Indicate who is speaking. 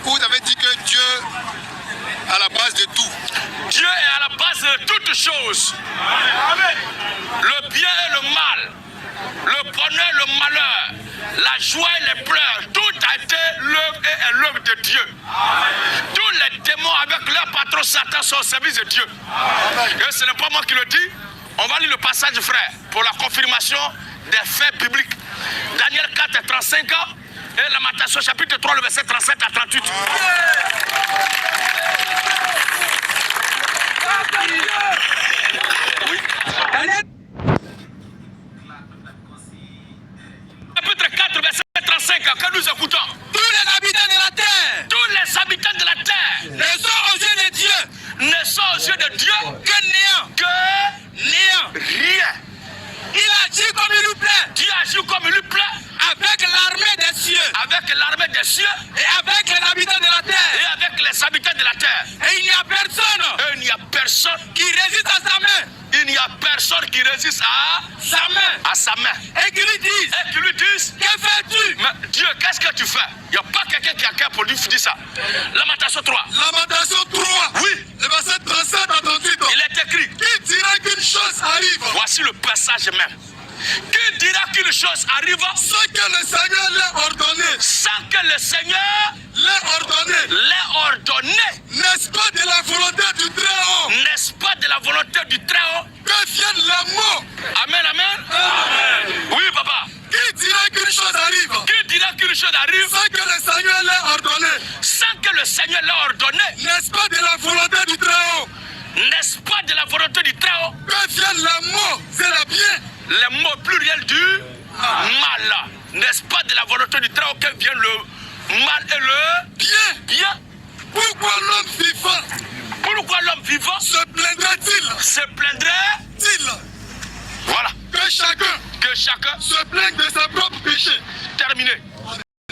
Speaker 1: Vous avez dit que Dieu est à la base de tout.
Speaker 2: Dieu est à la base de toutes choses. Le bien et le mal, le bonheur et le malheur, la joie et les pleurs, tout a été l'œuvre et est l'œuvre de Dieu. Tous les démons avec leur patron Satan sont au service de Dieu. Et ce n'est pas moi qui le dis. On va lire le passage, frère, pour la confirmation des faits bibliques. Daniel 4 et 35 et Lamentation chapitre 3, le verset 37 à 38. Oui. Chapitre 4, verset 35, que nous écoutons.
Speaker 3: Tous les habitants de la terre,
Speaker 2: Tous les habitants de la terre
Speaker 3: ne sont aux yeux de Dieu
Speaker 2: ne sont aux yeux de Dieu
Speaker 3: que néant,
Speaker 2: que
Speaker 3: néant.
Speaker 2: rien.
Speaker 3: Il agit comme il lui plaît,
Speaker 2: Dieu agit comme il lui plaît
Speaker 3: avec l'armée des cieux
Speaker 2: avec l'armée des cieux
Speaker 3: et avec les habitants de la
Speaker 2: et
Speaker 3: terre.
Speaker 2: avec les habitants de la terre.
Speaker 3: Et il n'y a personne
Speaker 2: Et il n'y a personne,
Speaker 3: qui résiste à sa main,
Speaker 2: il n'y a personne qui résiste
Speaker 3: sa main,
Speaker 2: à sa main.
Speaker 3: et qui lui dise,
Speaker 2: Et qui lui disent,
Speaker 3: que fais-tu?
Speaker 2: mais Dieu, qu'est-ce que tu fais? Il n'y a pas quelqu'un qui a qu'un pour lui dire ça. Lamentation 3.
Speaker 1: Lamentation 3.
Speaker 2: Oui.
Speaker 1: Le verset 37 à 38.
Speaker 2: Il est écrit,
Speaker 1: Qui dira qu'une chose arrive
Speaker 2: voici le passage même. Qui dira qu'une chose arrive
Speaker 1: sans que le Seigneur l'ait ordonné?
Speaker 2: sans que le Seigneur
Speaker 1: L'ait ordonné.
Speaker 2: l'ait ordonné?
Speaker 1: N'est-ce pas de la volonté du Très-Haut
Speaker 2: N'est-ce pas de la volonté du Très-Haut?
Speaker 1: que viennent les mots?
Speaker 2: Amen, amen. Amen. Oui, papa.
Speaker 1: Qui dira qu'une chose arrive
Speaker 2: Qui dira qu'une chose arrive
Speaker 1: sans que le Seigneur l'ait ordonné?
Speaker 2: sans que le Seigneur l'ait ordonné?
Speaker 1: N'est-ce pas de la volonté du Très-Haut
Speaker 2: N'est-ce pas de la volonté du Très-Haut?
Speaker 1: que viennent les mots et les biens?
Speaker 2: Les mots pluriels du mal. N'est-ce pas de la volonté du Très-Haut que vient le mal et le
Speaker 1: Bien.
Speaker 2: bien?
Speaker 1: Pourquoi l'homme vivant
Speaker 2: Pourquoi l'homme vivant
Speaker 1: se plaindrait-il
Speaker 2: se plaindrait? Voilà.
Speaker 1: Que chacun
Speaker 2: Que chacun
Speaker 1: se plaigne de ses propres péchés?
Speaker 2: terminé.